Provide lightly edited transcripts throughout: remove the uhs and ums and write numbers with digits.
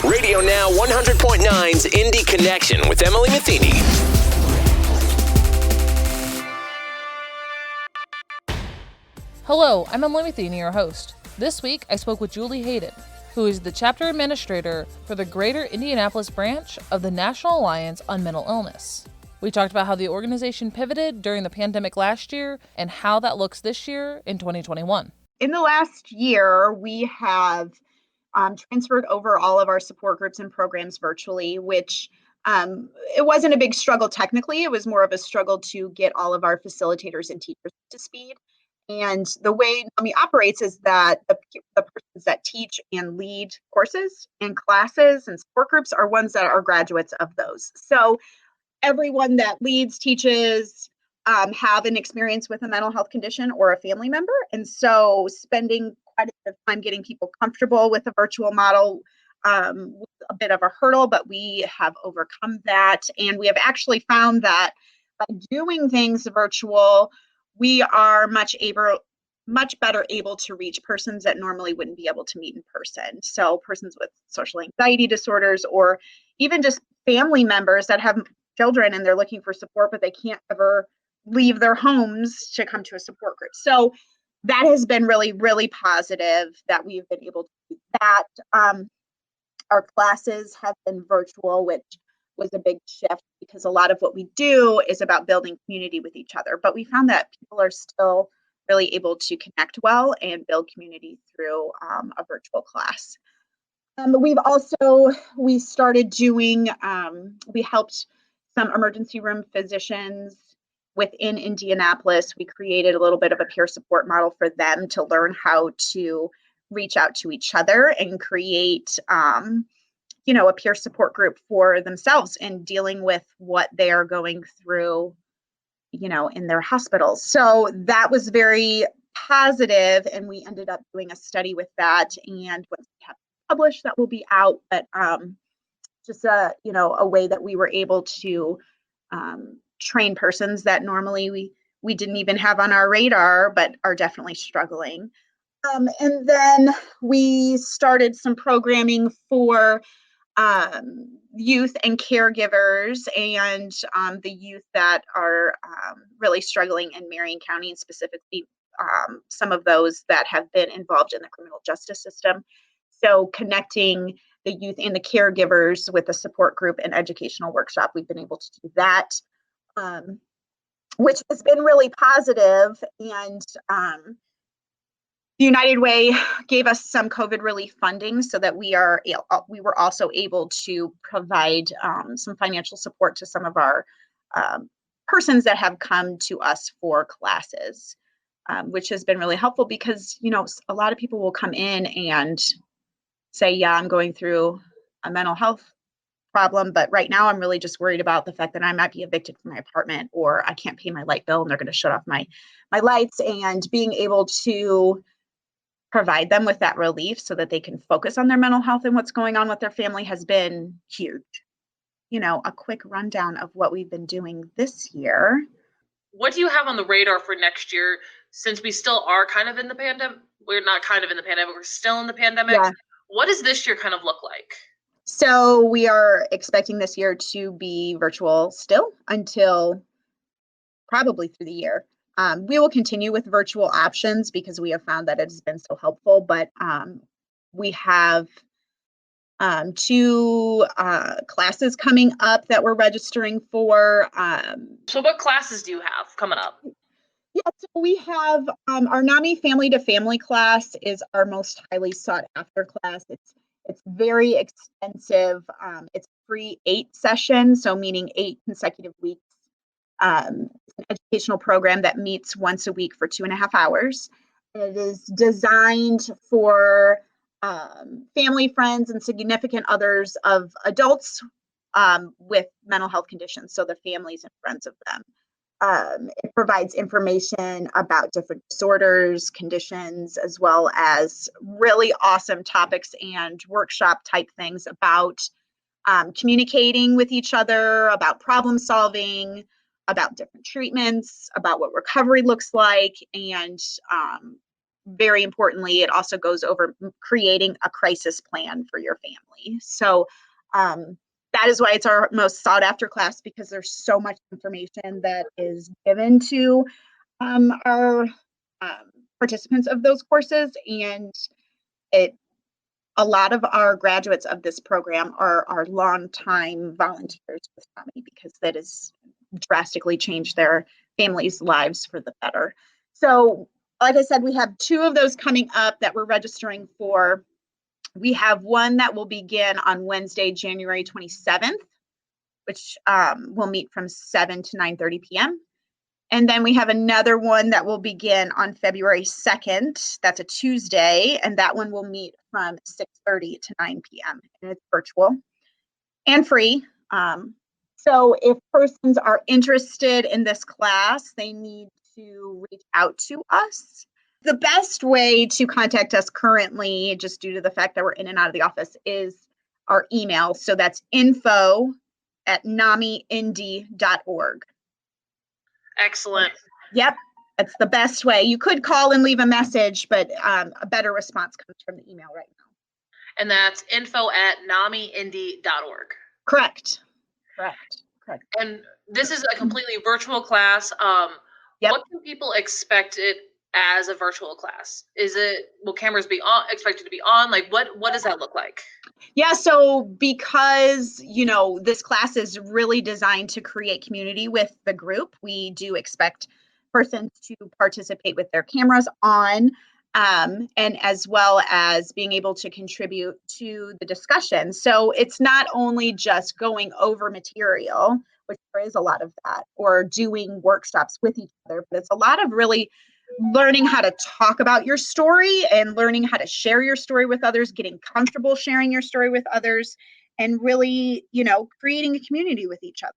Radio Now 100.9's Indy Connection with Emily Metheny. Hello, I'm Emily Metheny, your host. This week, I spoke with Julie Hayden, who is the Chapter Administrator for the Greater Indianapolis branch of the National Alliance on Mental Illness. We talked about how the organization pivoted during the pandemic last year and how that looks this year in 2021. In the last year, we have transferred over all of our support groups and programs virtually, which it wasn't a big struggle technically. It was more of a struggle to get all of our facilitators and teachers up to speed. And the way NAMI operates is that the persons that teach and lead courses and classes and support groups are ones that are graduates of those. So everyone that leads, teaches, have an experience with a mental health condition or a family member. And so spending quite a bit of time getting people comfortable with the virtual model was a bit of a hurdle, but we have overcome that. And we have actually found that by doing things virtual, we are much better able to reach persons that normally wouldn't be able to meet in person. So persons with social anxiety disorders, or even just family members that have children and they're looking for support, but they can't ever leave their homes to come to a support group. So that has been really, really positive that we've been able to do that. Our classes have been virtual, which was a big shift because a lot of what we do is about building community with each other. But we found that people are still really able to connect well and build community through a virtual class. We started doing, we helped some emergency room physicians within Indianapolis. We created a little bit of a peer support model for them to learn how to reach out to each other and create, a peer support group for themselves in dealing with what they are going through, in their hospitals. So that was very positive, and we ended up doing a study with that. And once we have published, that will be out. But just a way that we were able to train persons that normally we didn't even have on our radar, but are definitely struggling. And then we started some programming for youth and caregivers and the youth that are really struggling in Marion County, and specifically some of those that have been involved in the criminal justice system. So connecting the youth and the caregivers with a support group and educational workshop, we've been able to do that, which has been really positive. And the United Way gave us some COVID relief funding so that we were also able to provide some financial support to some of our persons that have come to us for classes, which has been really helpful because, a lot of people will come in and say, yeah, I'm going through a mental health problem, but right now I'm really just worried about the fact that I might be evicted from my apartment, or I can't pay my light bill and they're going to shut off my lights. And being able to provide them with that relief so that they can focus on their mental health and what's going on with their family has been huge. A quick rundown of what we've been doing this year. What do you have on the radar for next year, since we still are kind of in the pandemic? We're not kind of in the pandemic, we're still in the pandemic. Yeah. What does this year kind of look like? So we are expecting this year to be virtual still until probably through the year. We will continue with virtual options because we have found that it has been so helpful, but we have 2 classes coming up that we're registering for. So what classes do you have coming up? Yeah, so we have our NAMI Family to Family class is our most highly sought after class. It's very extensive. It's free 8 sessions, so meaning 8 consecutive weeks. It's an educational program that meets once a week for 2.5 hours. It is designed for family, friends, and significant others of adults with mental health conditions, so the families and friends of them. It provides information about different disorders, conditions, as well as really awesome topics and workshop type things about communicating with each other, about problem solving, about different treatments, about what recovery looks like, and very importantly, it also goes over creating a crisis plan for your family. So that is why it's our most sought after class, because there's so much information that is given to our participants of those courses. And a lot of our graduates of this program are longtime volunteers with NAMI, because that has drastically changed their families' lives for the better. So, like I said, we have 2 of those coming up that we're registering for. We have one that will begin on Wednesday, January 27th, which will meet from 7 to 9:30 p.m. And then we have another one that will begin on February 2nd. That's a Tuesday, and that one will meet from 6:30 to 9 p.m. And it's virtual and free. So if persons are interested in this class, they need to reach out to us. The best way to contact us currently, just due to the fact that we're in and out of the office, is our email. So that's info@namiindy.org. Excellent. Yep, that's the best way. You could call and leave a message, but a better response comes from the email right now. And that's info@namiindy.org. Correct. And this is a completely virtual class. Yep. What can people expect it as a virtual class? Will cameras be expected to be on? Like, what does that look like? Yeah, so because, this class is really designed to create community with the group, we do expect persons to participate with their cameras on, and as well as being able to contribute to the discussion. So it's not only just going over material, which there is a lot of that, or doing workshops with each other, but it's a lot of really learning how to talk about your story and learning how to share your story with others, getting comfortable sharing your story with others, and really, creating a community with each other.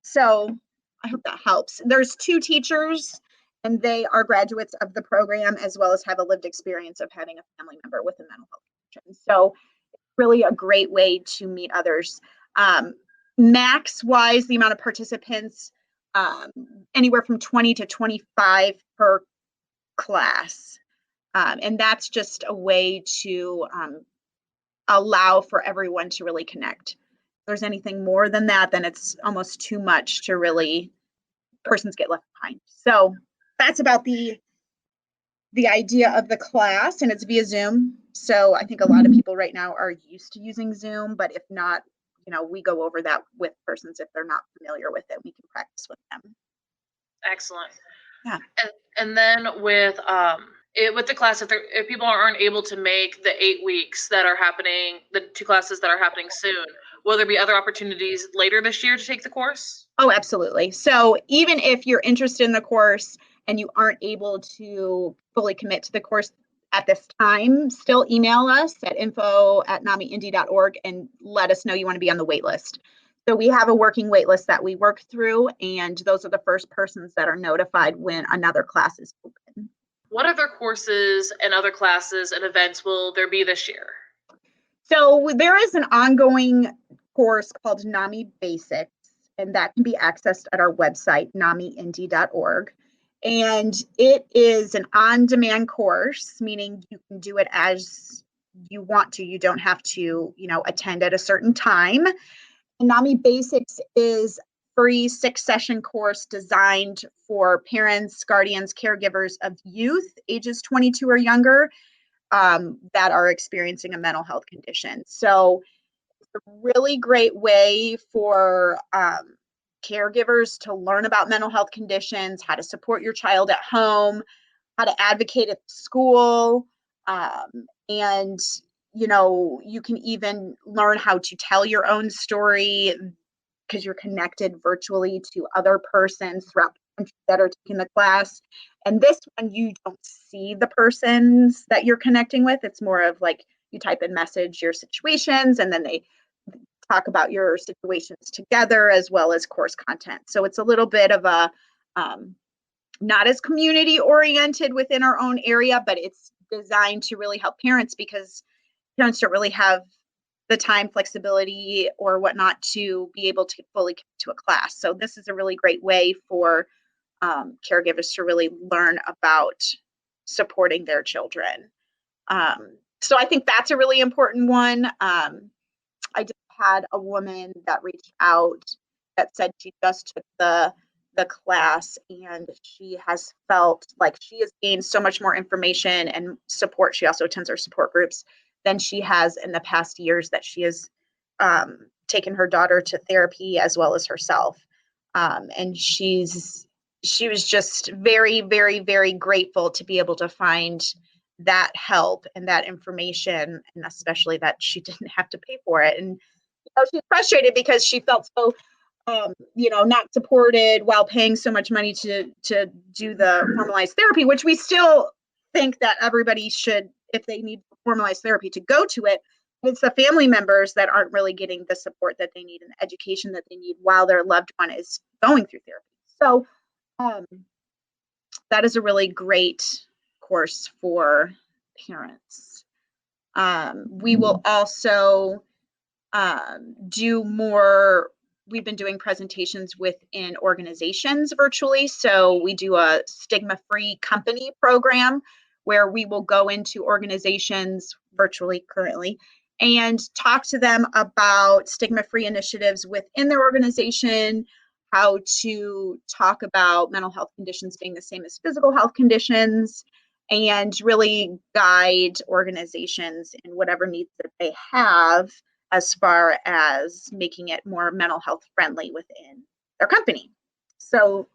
So I hope that helps. There's 2 teachers, and they are graduates of the program, as well as have a lived experience of having a family member with a mental health condition. So it's really a great way to meet others. Max wise, the amount of participants, anywhere from 20 to 25 per class. And that's just a way to allow for everyone to really connect. If there's anything more than that, then it's almost too much to really, persons get left behind. So that's about the idea of the class, and it's via Zoom. So I think a lot of people right now are used to using Zoom, but if not, we go over that with persons if they're not familiar with it. We can practice with them. Excellent. Yeah. And then with the class, if people aren't able to make the 8 weeks that are happening, the 2 classes that are happening soon, will there be other opportunities later this year to take the course? Oh, absolutely. So even if you're interested in the course and you aren't able to fully commit to the course at this time, still email us at info@namiindy.org and let us know you want to be on the wait list. So we have a working wait list that we work through, and those are the first persons that are notified when another class is open. What other courses and other classes and events will there be this year? So there is an ongoing course called NAMI Basics, and that can be accessed at our website, namiindy.org. And it is an on-demand course, meaning you can do it as you want to. You don't have to, attend at a certain time. And NAMI Basics is a free 6-session course designed for parents, guardians, caregivers of youth ages 22 or younger that are experiencing a mental health condition. So it's a really great way for caregivers to learn about mental health conditions, how to support your child at home, how to advocate at school, and you can even learn how to tell your own story because you're connected virtually to other persons throughout the country that are taking the class. And this one, you don't see the persons that you're connecting with. It's more of like you type in message your situations, and then they talk about your situations together as well as course content. So it's a little bit of a not as community oriented within our own area, but it's designed to really help parents because parents don't really have the time, flexibility, or whatnot to be able to fully commit to a class. So this is a really great way for caregivers to really learn about supporting their children. So I think that's a really important one. I just had a woman that reached out that said she just took the class and she has felt like she has gained so much more information and support. She also attends our support groups than she has in the past years that she has taken her daughter to therapy as well as herself. And she was just very, very, very grateful to be able to find that help and that information, and especially that she didn't have to pay for it. And she's frustrated because she felt so not supported while paying so much money to do the formalized therapy, which we still think that everybody should, if they need formalized therapy, to go to it. It's the family members that aren't really getting the support that they need and the education that they need while their loved one is going through therapy. So that is a really great course for parents. We will also do more. We've been doing presentations within organizations virtually. So we do a stigma-free company program where we will go into organizations virtually currently and talk to them about stigma-free initiatives within their organization, how to talk about mental health conditions being the same as physical health conditions, and really guide organizations in whatever needs that they have as far as making it more mental health friendly within their company. So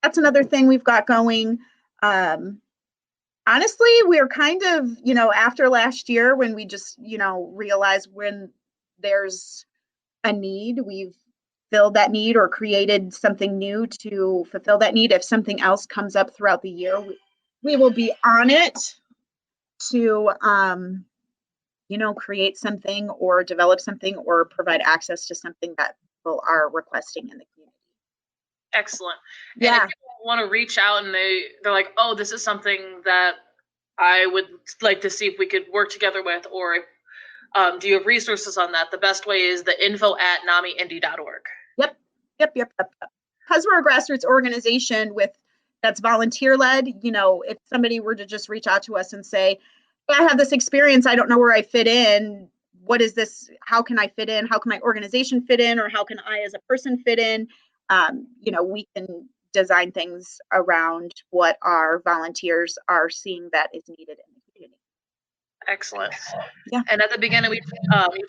that's another thing we've got going. Honestly, we're kind of, after last year when we just, realized when there's a need, we've filled that need or created something new to fulfill that need. If something else comes up throughout the year, we will be on it to create something or develop something or provide access to something that people are requesting in the community. Excellent. Yeah. And if people want to reach out and they're like, oh, this is something that I would like to see if we could work together with, or do you have resources on that? The best way is the info@namiindy.org. Yep. Because we're a grassroots organization that's volunteer led, if somebody were to just reach out to us and say, I have this experience, I don't know where I fit in. What is this? How can I fit in? How can my organization fit in? Or how can I as a person fit in? We can design things around what our volunteers are seeing that is needed in the community. Excellent. Yeah. And at the beginning, we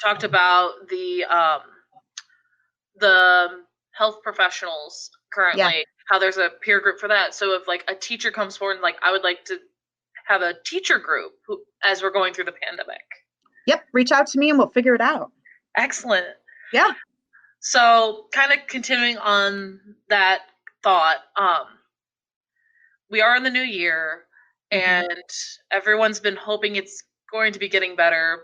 talked about the health professionals currently, how there's a peer group for that. So if like a teacher comes forward and I would like to have a teacher group as we're going through the pandemic. Yep. Reach out to me and we'll figure it out. Excellent. Yeah. So kind of continuing on that thought, we are in the new year and everyone's been hoping it's going to be getting better.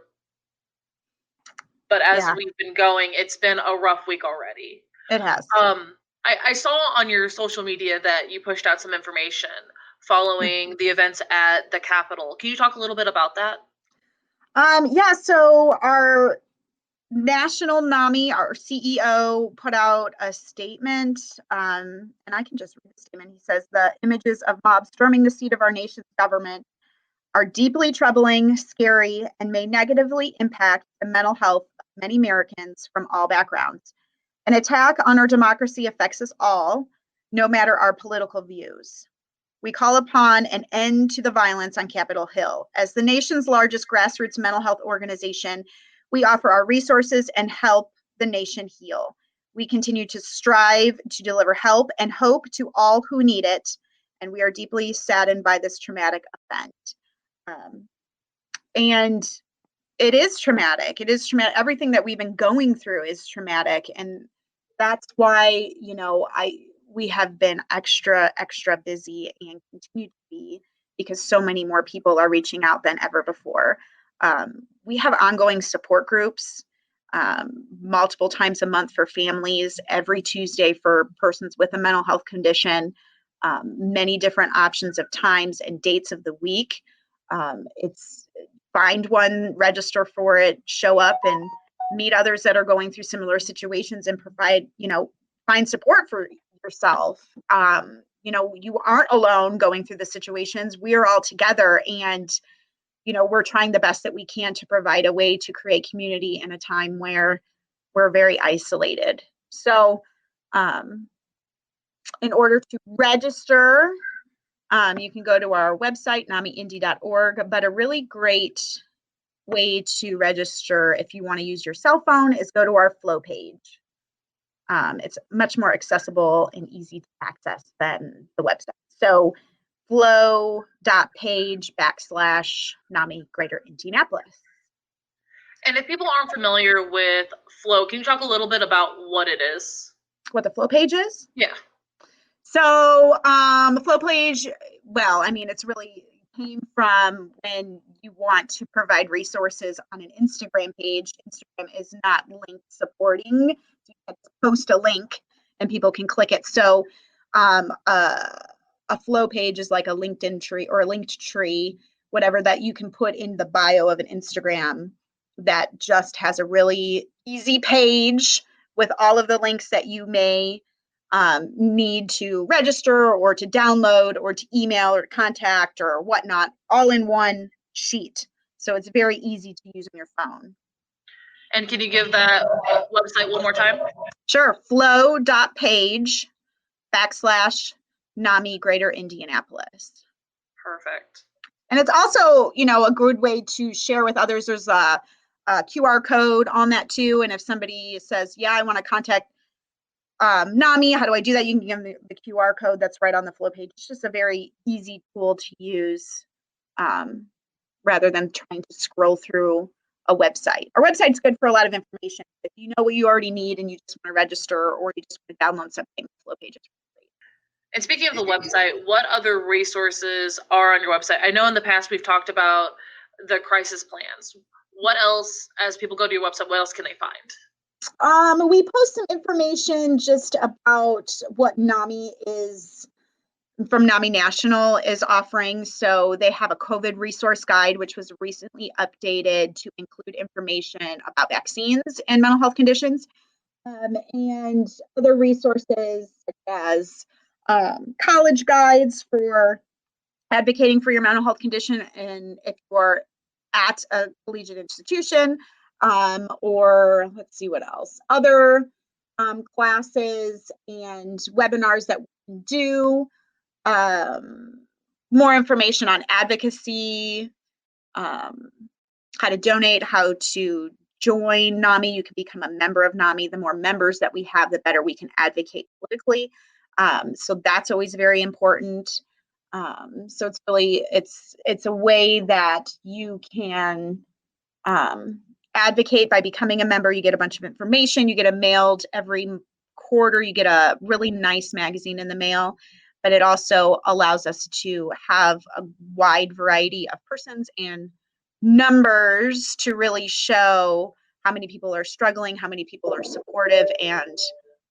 But as we've been going, it's been a rough week already. It has. I saw on your social media that you pushed out some information following the events at the Capitol. Can you talk a little bit about that? So our National NAMI, our CEO, put out a statement, and I can just read the statement. He says, the images of mobs storming the seat of our nation's government are deeply troubling, scary, and may negatively impact the mental health of many Americans from all backgrounds. An attack on our democracy affects us all, no matter our political views. We call upon an end to the violence on Capitol Hill. As the nation's largest grassroots mental health organization, we offer our resources and help the nation heal. We continue to strive to deliver help and hope to all who need it, and we are deeply saddened by this traumatic event. And it is traumatic. It is traumatic. Everything that we've been going through is traumatic, and that's why we have been extra busy and continue to be, because so many more people are reaching out than ever before. We have ongoing support groups multiple times a month for families, every Tuesday for persons with a mental health condition, many different options of times and dates of the week. It's find one, register for it, show up and meet others that are going through similar situations and provide, find support for yourself. you aren't alone going through the situations. We are all together, and we're trying the best that we can to provide a way to create community in a time where we're very isolated. So in order to register, you can go to our website, namiindy.org, but a really great way to register if you want to use your cell phone is go to our Flow page. It's much more accessible and easy to access than the website. So flow.page/NAMI Greater Indianapolis. And if people aren't familiar with Flow, can you talk a little bit about what it is? What the Flow page is? Yeah. So the Flow page, it's really came from when you want to provide resources on an Instagram page. Instagram is not link supporting. You can post a link and people can click it. So a Flow page is like a LinkedIn tree or a linked tree, whatever, that you can put in the bio of an Instagram that just has a really easy page with all of the links that you may need to register or to download or to email or contact or whatnot, all in one sheet. So it's very easy to use on your phone. And can you give that website one more time? Sure. flow.page/NAMI Greater Indianapolis. Perfect. And it's also, a good way to share with others. There's a QR code on that too. And if somebody says, yeah, I want to contact NAMI, how do I do that? You can give them the QR code that's right on the Flow page. It's just a very easy tool to use rather than trying to scroll through a website. Our website's good for a lot of information. If you know what you already need and you just want to register or you just want to download something, the Flow page is great. And speaking of the website, what other resources are on your website? I know in the past we've talked about the crisis plans. What else, as people go to your website, what else can they find? We post some information just about what NAMI is, from NAMI National is offering. So they have a COVID resource guide, which was recently updated to include information about vaccines and mental health conditions, and other resources such as college guides for advocating for your mental health condition, and if you're at a collegiate institution, or let's see what else, other classes and webinars that we can do, more information on advocacy, how to donate, how to join NAMI. You can become a member of NAMI. The more members that we have, the better we can advocate politically. So that's always very important. So it's really, it's a way that you can advocate by becoming a member. You get a bunch of information. You get a mailed every quarter. You get a really nice magazine in the mail, but it also allows us to have a wide variety of persons and numbers to really show how many people are struggling, how many people are supportive, and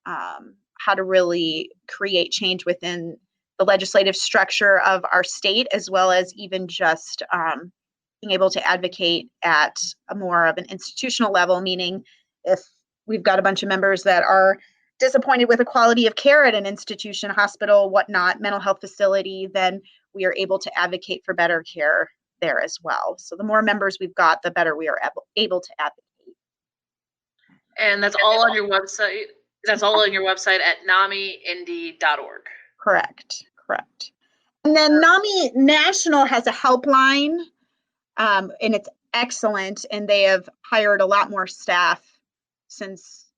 how to really create change within the legislative structure of our state, as well as even just being able to advocate at a more of an institutional level, meaning if we've got a bunch of members that are disappointed with the quality of care at an institution, hospital, whatnot, mental health facility, then we are able to advocate for better care there as well. So the more members we've got, the better we are able to advocate. And that's all on your website? That's all on your website at namiindy.org. Correct. And then NAMI National has a helpline, and it's excellent. And they have hired a lot more staff since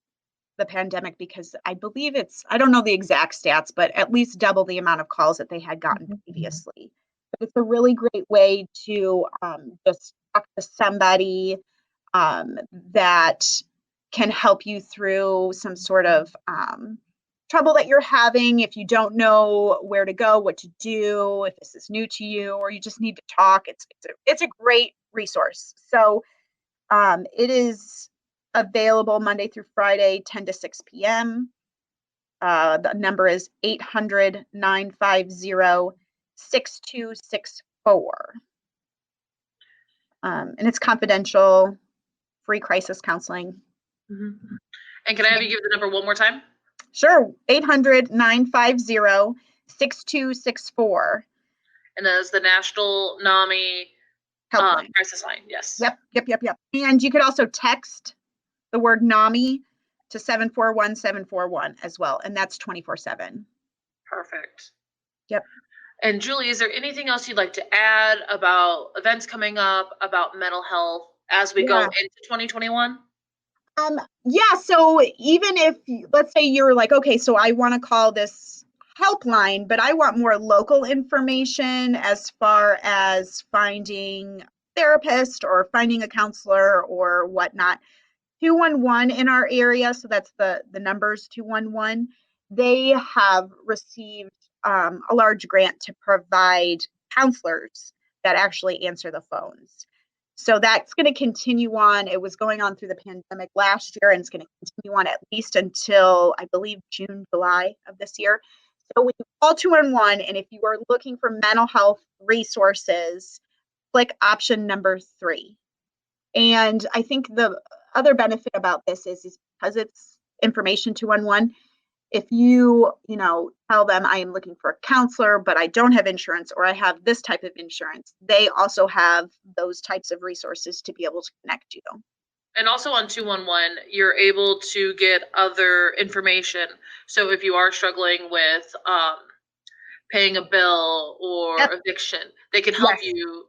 the pandemic, because I believe I don't know the exact stats, but at least double the amount of calls that they had gotten previously. But it's a really great way to just talk to somebody that can help you through some sort of trouble that you're having. If you don't know where to go, what to do, if this is new to you, or you just need to talk, it's a great resource. So it is available Monday through Friday, 10 to 6 p.m. The number is 800-950-6264. And it's confidential, free crisis counseling. Mm-hmm. And can I have you give the number one more time? Sure, 800-950-6264. 6264. And that is the National NAMI HelpLine. crisis line. Yes. Yep. And you could also text the word NAMI to 741-741 as well. And that's 24/7. Perfect. Yep. And Julie, is there anything else you'd like to add about events coming up, about mental health as we go into 2021? So even if, let's say you're like, okay, so I want to call this helpline, but I want more local information as far as finding a therapist or finding a counselor or whatnot. 211 in our area, so that's the numbers 211, they have received a large grant to provide counselors that actually answer the phones. So that's going to continue on. It was going on through the pandemic last year, and it's going to continue on at least until, I believe, June, July of this year. So when you call 211, and if you are looking for mental health resources, click option number 3. And I think the other benefit about this is because it's information 211, if you tell them I am looking for a counselor, but I don't have insurance, or I have this type of insurance, they also have those types of resources to be able to connect you. And also on 211, you're able to get other information. So if you are struggling with paying a bill or eviction, they can help you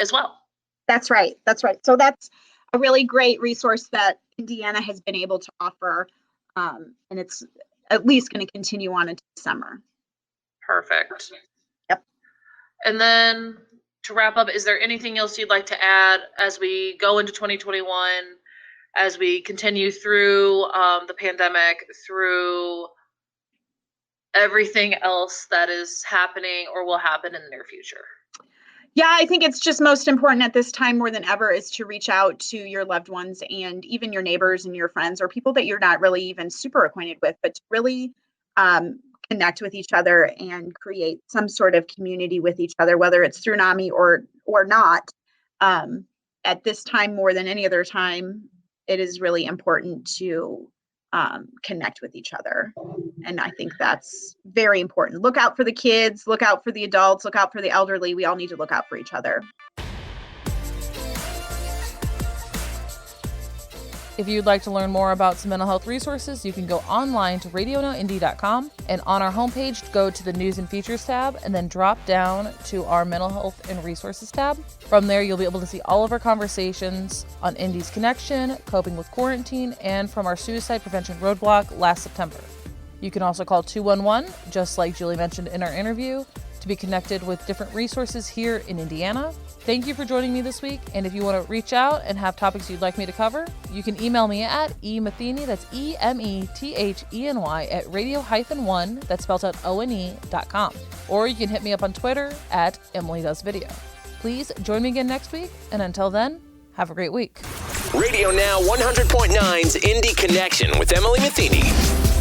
as well. That's right. So that's a really great resource that Indiana has been able to offer. And it's at least going to continue on into the summer. Perfect. Yep. And then to wrap up, is there anything else you'd like to add as we go into 2021, as we continue through the pandemic, through everything else that is happening or will happen in the near future? Yeah, I think it's just most important at this time more than ever is to reach out to your loved ones and even your neighbors and your friends or people that you're not really even super acquainted with, but to really connect with each other and create some sort of community with each other, whether it's through NAMI or not. At this time, more than any other time, it is really important to connect with each other. And I think that's very important. Look out for the kids, look out for the adults, look out for the elderly. We all need to look out for each other. If you'd like to learn more about some mental health resources, you can go online to RadioNOW.com, and on our homepage, go to the News and Features tab, and then drop down to our Mental Health and Resources tab. From there, you'll be able to see all of our conversations on Indy's connection, coping with quarantine, and from our suicide prevention roadblock last September. You can also call 211, just like Julie mentioned in our interview, to be connected with different resources here in Indiana. Thank you for joining me this week, and if you want to reach out and have topics you'd like me to cover, you can email me at emetheny, that's EMETHENY, at radio-1, that's spelled out ONE.com. Or you can hit me up on Twitter at EmilyDoesVideo. Please join me again next week, and until then, have a great week. Radio Now 100.9's Indy Connection with Emily Metheny.